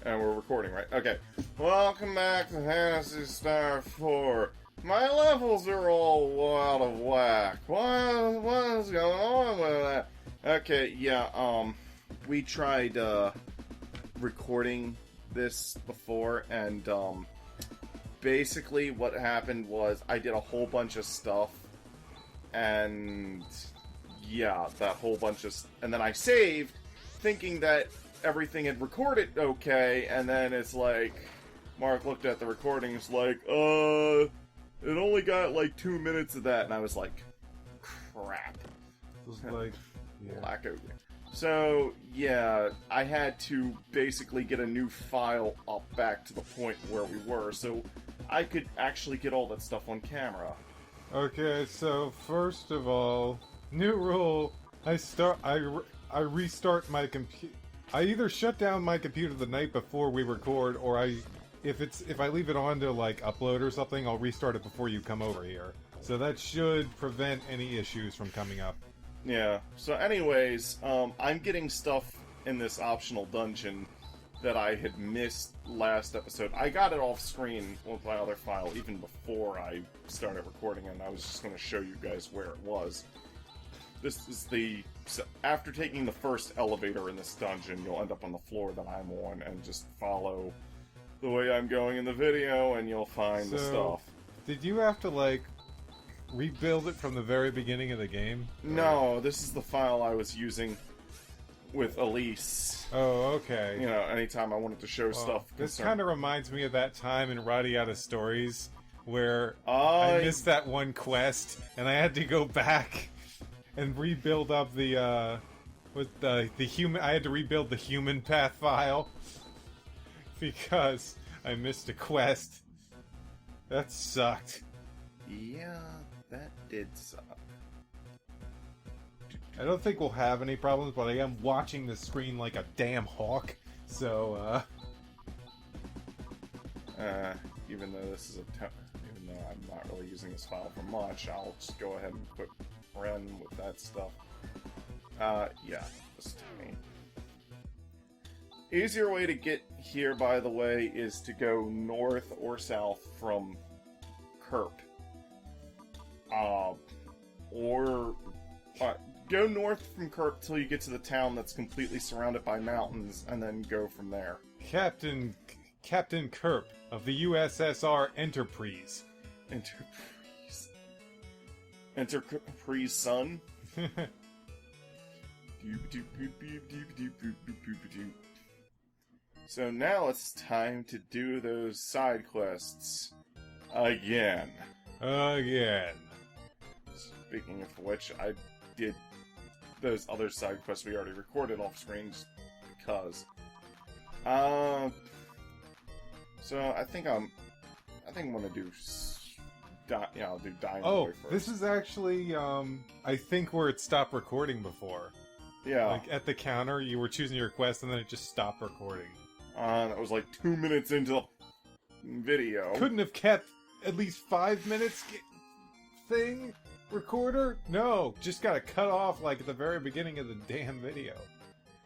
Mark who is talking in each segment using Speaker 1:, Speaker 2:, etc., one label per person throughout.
Speaker 1: And we're recording, right? Okay. Welcome back to Phantasy Star 4. My levels are all out of whack. What is going on with that? Okay, yeah, we tried, recording this before, and, basically what happened was I did a whole bunch of stuff, and, yeah, that whole bunch of... And then I saved, thinking that everything had recorded okay, and then it's like... Mark looked at the recording, it's like, it only got like 2 minutes of that, and I was like, crap.
Speaker 2: It was like, yeah.
Speaker 1: Black over. So, yeah, I had to basically get a new file up back to the point where we were, so I could actually get all that stuff on camera.
Speaker 2: Okay, so first of all, new rule. I restart my computer. I either shut down my computer the night before we record, or if I leave it on to like upload or something, I'll restart it before you come over here. So that should prevent any issues from coming up.
Speaker 1: Yeah. So anyways, I'm getting stuff in this optional dungeon that I had missed last episode. I got it off screen with my other file even before I started recording, and I was just going to show you guys where it was. This is so after taking the first elevator in this dungeon, you'll end up on the floor that I'm on, and just follow the way I'm going in the video, and you'll find the stuff.
Speaker 2: Did you have to, like, rebuild it from the very beginning of the game?
Speaker 1: No, this is the file I was using with Elise.
Speaker 2: Oh, okay.
Speaker 1: You know, anytime I wanted to show stuff.
Speaker 2: This kind of reminds me of that time in Radiata Stories where I missed that one quest, and I had to go back and rebuild up the human. I had to rebuild the human path file because I missed a quest. That sucked.
Speaker 1: Yeah, that did suck.
Speaker 2: I don't think we'll have any problems, but I am watching the screen like a damn hawk, so,
Speaker 1: even though this is even though I'm not really using this file for much, I'll just go ahead and quit run with that stuff. Yeah, just me. Easier way to get here, by the way, is to go north or south from Kerp. Go north from Kerp till you get to the town that's completely surrounded by mountains, and then go from there.
Speaker 2: Captain Kerp of the USSR Enterprise.
Speaker 1: Enterprise son? So now it's time to do those side quests. Again. Speaking of which, I did those other side quests we already recorded off screen just because. So I think I'm gonna do. I'll do Dynamo first.
Speaker 2: This is actually I think where it stopped recording before.
Speaker 1: Yeah.
Speaker 2: Like at the counter, you were choosing your quest, and then it just stopped recording.
Speaker 1: That was like 2 minutes into the video.
Speaker 2: Couldn't have kept at least 5 minutes thing recorder? No, just got to cut off like at the very beginning of the damn video.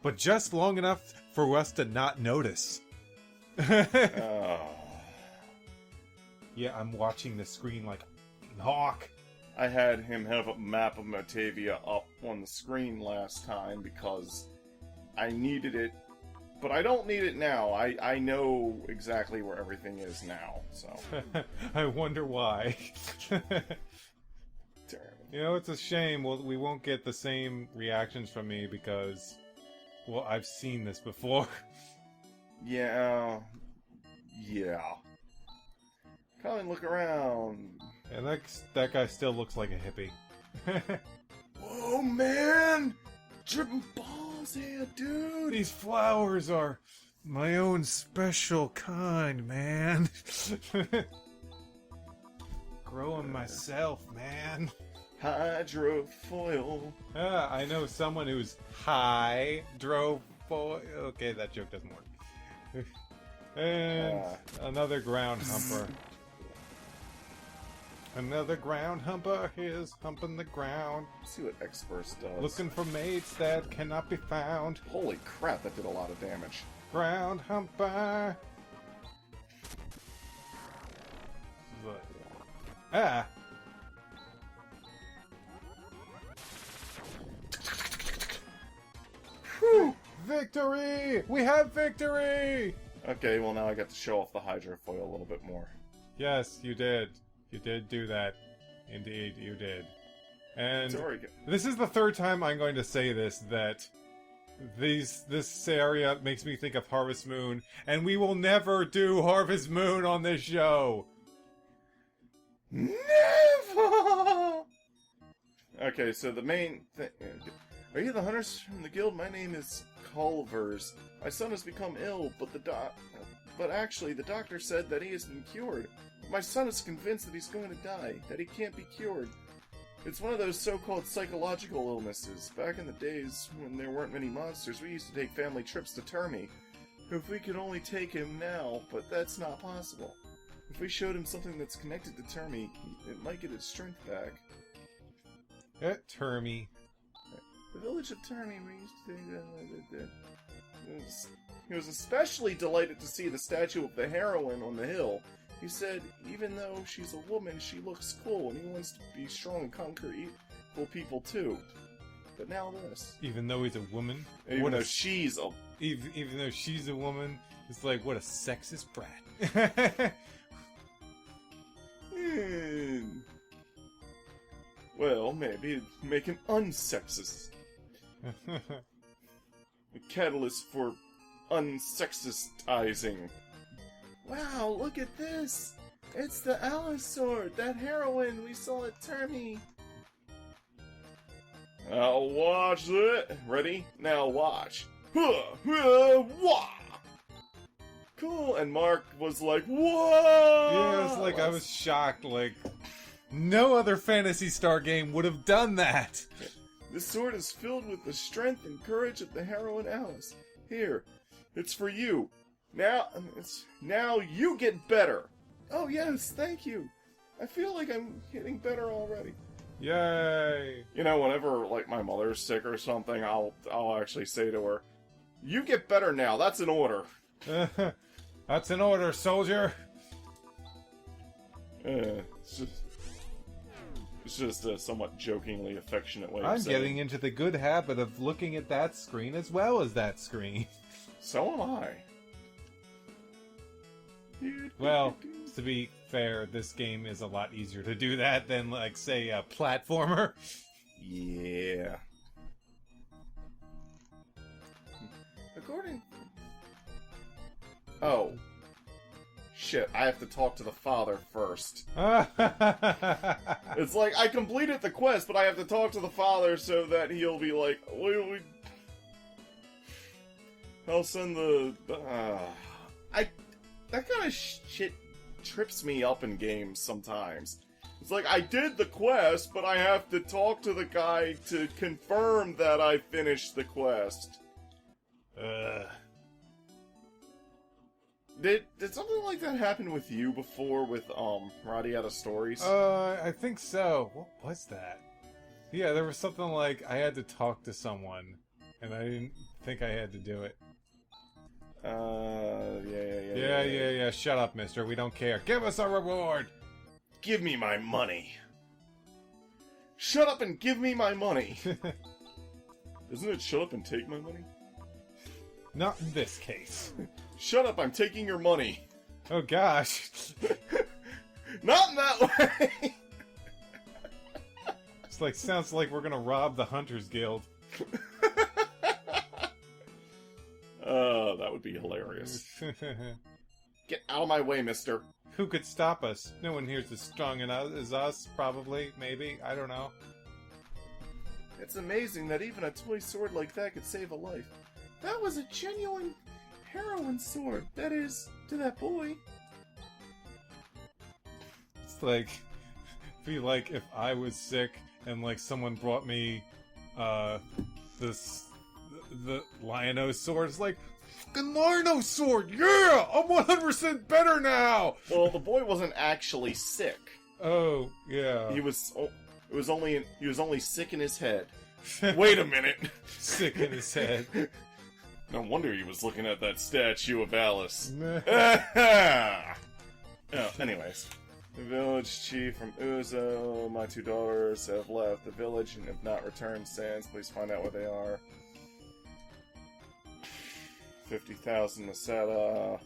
Speaker 2: But just long enough for us to not notice.
Speaker 1: Oh.
Speaker 2: Yeah, I'm watching the screen like a hawk.
Speaker 1: I had him have a map of Matavia up on the screen last time because I needed it, but I don't need it now. I know exactly where everything is now, so.
Speaker 2: I wonder why.
Speaker 1: Terrible.
Speaker 2: You know, it's a shame we won't get the same reactions from me because, well, I've seen this before.
Speaker 1: Yeah. Come and look around.
Speaker 2: And that guy still looks like a hippie.
Speaker 1: Whoa, man! Dripping balls here, dude!
Speaker 2: These flowers are my own special kind, man. Grow them myself, man.
Speaker 1: Hydrofoil.
Speaker 2: I know someone who's hydrofoil. Okay, that joke doesn't work. And another ground humper. Another ground humper is humping the ground.
Speaker 1: Let's see what X-Burst does.
Speaker 2: Looking for mates that cannot be found.
Speaker 1: Holy crap, that did a lot of damage.
Speaker 2: Ground humper. Ah. Whew. Victory! We have victory!
Speaker 1: Okay, well now I got to show off the hydrofoil a little bit more.
Speaker 2: Yes, you did. You did do that. Indeed, you did. And this is the third time I'm going to say this, that this area makes me think of Harvest Moon, and we will never do Harvest Moon on this show!
Speaker 1: Never! Okay, so the main thing... Are you the hunters from the guild? My name is Culvers. My son has become ill, but actually the doctor said that he has been cured. My son is convinced that he's going to die, that he can't be cured. It's one of those so-called psychological illnesses. Back in the days when there weren't many monsters, we used to take family trips to Termy. If we could only take him now, but that's not possible. If we showed him something that's connected to Termy, it might get his strength back.
Speaker 2: Termy.
Speaker 1: The village of Termy, we used to think he was especially delighted to see the statue of the heroine on the hill. He said, even though she's a woman, she looks cool, and he wants to be strong and conquer evil people too. But now this.
Speaker 2: Even though he's a woman?
Speaker 1: Even though she's a...
Speaker 2: Even though she's a woman, it's like, what a sexist brat.
Speaker 1: Well, maybe it'd make him unsexist. A catalyst for unsexistizing. Wow, look at this! It's the Alice sword, that heroine we saw at Termy. Now watch it. Ready? Now watch. Wah! Cool, and Mark was like, whoa!
Speaker 2: Yeah, it's like I was shocked, like, no other Phantasy Star game would have done that!
Speaker 1: This sword is filled with the strength and courage of the heroine Alice. Here, it's for you. Now you get better. Oh yes, thank you. I feel like I'm getting better already.
Speaker 2: Yay!
Speaker 1: You know, whenever like my mother's sick or something, I'll actually say to her, "You get better now. That's an order."
Speaker 2: That's an order, soldier.
Speaker 1: It's just a somewhat jokingly affectionate way of saying.
Speaker 2: I'm getting into the good habit of looking at that screen as well as that screen.
Speaker 1: So am I.
Speaker 2: Well, to be fair, this game is a lot easier to do that than, like, say, a platformer.
Speaker 1: Yeah. According... Oh. Shit, I have to talk to the father first. It's like, I completed the quest, but I have to talk to the father so that he'll be like, I'll send the... That kind of shit trips me up in games sometimes. It's like, I did the quest, but I have to talk to the guy to confirm that I finished the quest. Did something like that happen with you before with, Radiata Stories?
Speaker 2: I think so. What was that? Yeah, there was something like, I had to talk to someone, and I didn't think I had to do it. Yeah, shut up, mister. We don't care. Give us a reward!
Speaker 1: Give me my money. Shut up and give me my money! Isn't it shut up and take my money?
Speaker 2: Not in this case.
Speaker 1: Shut up, I'm taking your money.
Speaker 2: Oh gosh.
Speaker 1: Not in that way!
Speaker 2: It's like, sounds like we're gonna rob the Hunters Guild.
Speaker 1: That would be hilarious. Get out of my way, mister.
Speaker 2: Who could stop us? No one here's as strong as us, probably, maybe, I don't know.
Speaker 1: It's amazing that even a toy sword like that could save a life. That was a genuine heroine sword, that is, to that boy.
Speaker 2: It's like, feel like if I was sick and like someone brought me, the Lion-O sword, it's like, fucking Lion-O sword, yeah! I'm 100% better now!
Speaker 1: Well, the boy wasn't actually sick.
Speaker 2: Oh, yeah.
Speaker 1: He was only sick in his head. Wait a minute.
Speaker 2: Sick in his head.
Speaker 1: No wonder he was looking at that statue of Alice. Anyways. The village chief from Uzo, my 2 daughters have left the village and have not returned. Sans, please find out where they are. 50,000 Masada.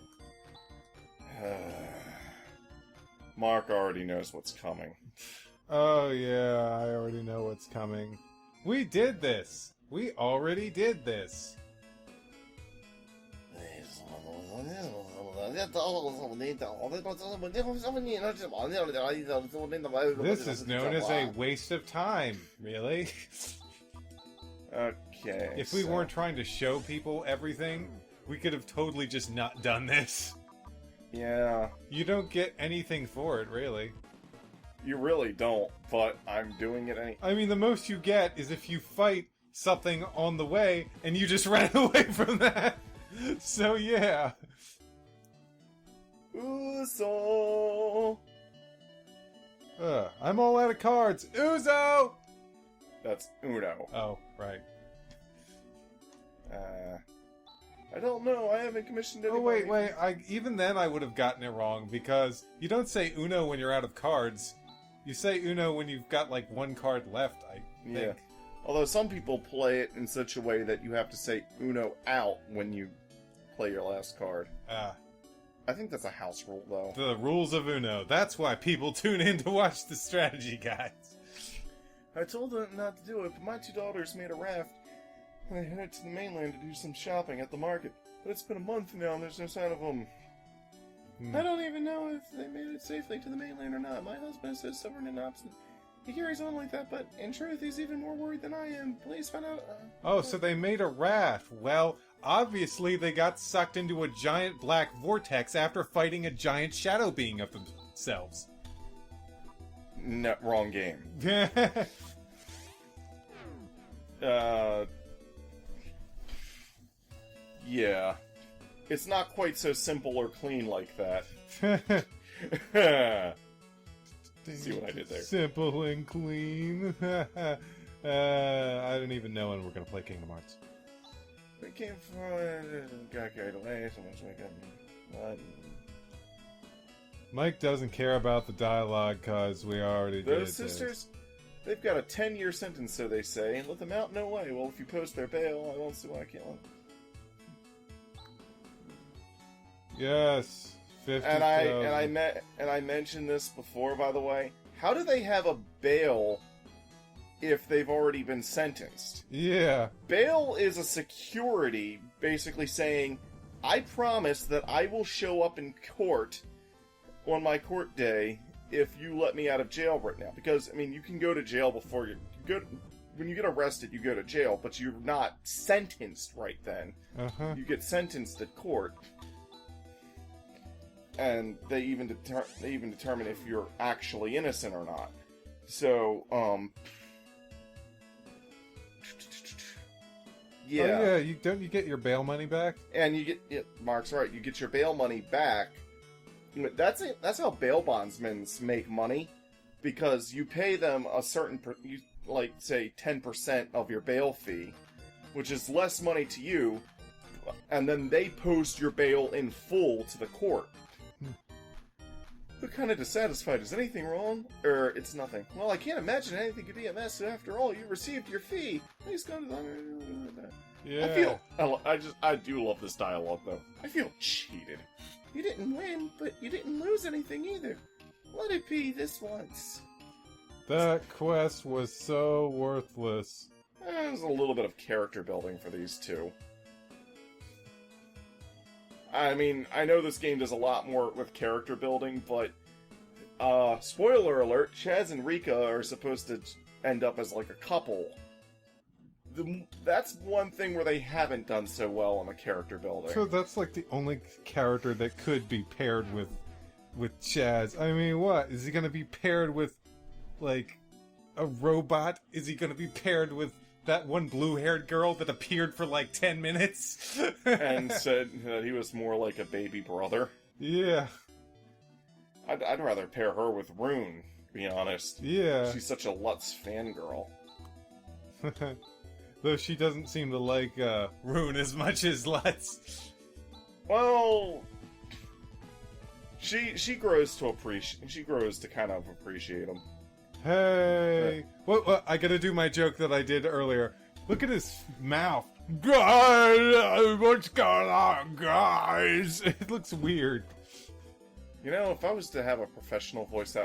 Speaker 1: Mark already knows what's coming.
Speaker 2: Oh yeah, I already know what's coming. We did this! We already did this! This is known as a waste of time, really.
Speaker 1: Okay.
Speaker 2: If we weren't trying to show people everything, we could have totally just not done this.
Speaker 1: Yeah.
Speaker 2: You don't get anything for it, really.
Speaker 1: You really don't, but I'm doing it anyway.
Speaker 2: I mean, the most you get is if you fight something on the way, and you just ran away from that. So, yeah.
Speaker 1: Uzo!
Speaker 2: I'm all out of cards. Uzo!
Speaker 1: That's Uno.
Speaker 2: Oh, right.
Speaker 1: I don't know. I haven't commissioned anybody.
Speaker 2: Oh, wait. Even then I would have gotten it wrong, because you don't say Uno when you're out of cards. You say Uno when you've got, like, 1 card left, I think.
Speaker 1: Yeah. Although some people play it in such a way that you have to say Uno out when you play your last card. I think that's a house rule, though.
Speaker 2: The rules of Uno. That's why people tune in to watch the strategy guides.
Speaker 1: I told them not to do it, but my 2 daughters made a raft. And they headed to the mainland to do some shopping at the market. But it's been a month now and there's no sign of them. I don't even know if they made it safely to the mainland or not. My husband is so stubborn and obstinate. He carries on like that, but in truth, he's even more worried than I am. Please find out.
Speaker 2: Oh, so they made a raft. Well, obviously they got sucked into a giant black vortex after fighting a giant shadow being of themselves.
Speaker 1: No, wrong game. Yeah. It's not quite so simple or clean like that. See what I did there.
Speaker 2: Simple and clean. I don't even know when we're going to play Kingdom Hearts.
Speaker 1: We came forward and got carried away, so much we got...
Speaker 2: Mike doesn't care about the dialogue because we already did
Speaker 1: Those sisters, they've got a 10-year sentence, so they say. Let them out? No way. Well, if you post their bail, I don't see why I can't let them.
Speaker 2: Yes, 50.
Speaker 1: And I mentioned this before, by the way. How do they have a bail if they've already been sentenced?
Speaker 2: Yeah.
Speaker 1: Bail is a security, basically saying, I promise that I will show up in court on my court day if you let me out of jail right now. Because, I mean, you can go to jail before you go. When you get arrested, you go to jail, but you're not sentenced right then. You get sentenced at court. And they even determine if you're actually innocent or not. So, yeah.
Speaker 2: Oh, yeah, don't you get your bail money back?
Speaker 1: And you get, Mark's right, you get your bail money back. That's it. That's how bail bondsmen make money, because you pay them a certain, like, say, 10% of your bail fee, which is less money to you, and then they post your bail in full to the court. Look kind of dissatisfied. Is anything wrong? It's nothing. Well, I can't imagine anything could be a mess. After all, you received your fee. Please go to the...
Speaker 2: Yeah.
Speaker 1: I do love this dialogue, though. I feel cheated. You didn't win, but you didn't lose anything either. Let it be this once.
Speaker 2: That quest was so worthless.
Speaker 1: There's a little bit of character building for these two. I mean, I know this game does a lot more with character building, but, spoiler alert, Chaz and Rika are supposed to end up as, like, a couple. That's one thing where they haven't done so well on the character building.
Speaker 2: So that's, like, the only character that could be paired with Chaz. I mean, what? Is he gonna be paired with, like, a robot? Is he gonna be paired with that one blue-haired girl that appeared for like 10 minutes?
Speaker 1: And said that he was more like a baby brother.
Speaker 2: Yeah.
Speaker 1: I'd rather pair her with Rune, to be honest.
Speaker 2: Yeah.
Speaker 1: She's such a Lutz fangirl.
Speaker 2: Though she doesn't seem to like Rune as much as Lutz.
Speaker 1: Well, she grows to appreciate. She grows to kind of appreciate him.
Speaker 2: Hey, well, I gotta do my joke that I did earlier. Look at his mouth. God, what's going on, guys? It looks weird.
Speaker 1: You know, if I was to have a professional voice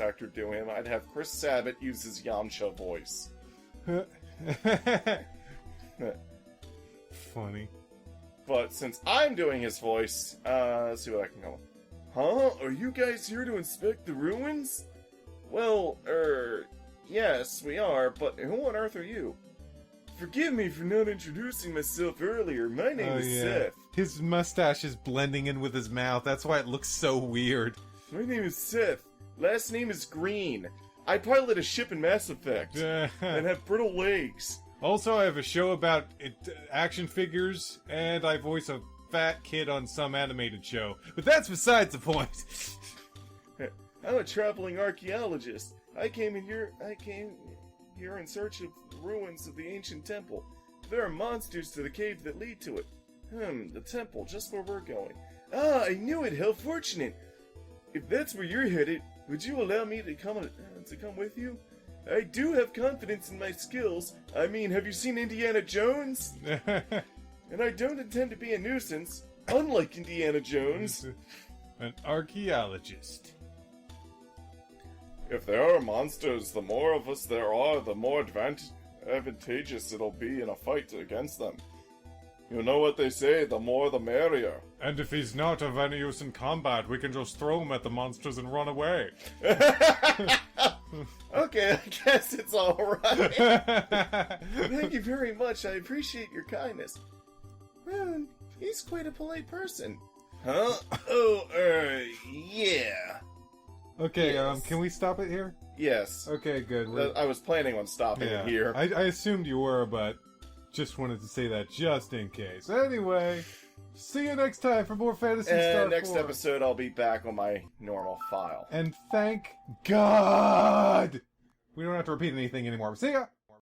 Speaker 1: actor do him, I'd have Chris Sabat use his Yamcha voice.
Speaker 2: Funny.
Speaker 1: But since I'm doing his voice, let's see what I can go with. Huh? Are you guys here to inspect the ruins? Well, yes, we are, but who on earth are you? Forgive me for not introducing myself earlier. My name is Seth.
Speaker 2: His mustache is blending in with his mouth. That's why it looks so weird.
Speaker 1: My name is Seth. Last name is Green. I pilot a ship in Mass Effect and have brittle legs.
Speaker 2: Also, I have a show about action figures, and I voice a fat kid on some animated show. But that's besides the point.
Speaker 1: I'm a traveling archaeologist. I came here in search of the ruins of the ancient temple. There are monsters to the cave that lead to it. The temple, just where we're going. Ah, I knew it. How fortunate. If that's where you're headed, would you allow me to come with you? I do have confidence in my skills. I mean, have you seen Indiana Jones? And I don't intend to be a nuisance, unlike Indiana Jones.
Speaker 2: An archaeologist.
Speaker 1: If there are monsters, the more of us there are, the more advantageous it'll be in a fight against them. You know what they say, the more the merrier.
Speaker 2: And if he's not of any use in combat, we can just throw him at the monsters and run away.
Speaker 1: Okay, I guess it's alright. Thank you very much, I appreciate your kindness. Rune, he's quite a polite person. Huh? Oh, yeah.
Speaker 2: Okay,
Speaker 1: yes.
Speaker 2: Can we stop it here?
Speaker 1: Yes.
Speaker 2: Okay, good.
Speaker 1: I was planning on stopping it here.
Speaker 2: I assumed you were, but just wanted to say that just in case. Anyway, see you next time for more Phantasy Star 4.
Speaker 1: Next episode, I'll be back on my normal file.
Speaker 2: And thank God! We don't have to repeat anything anymore. See ya!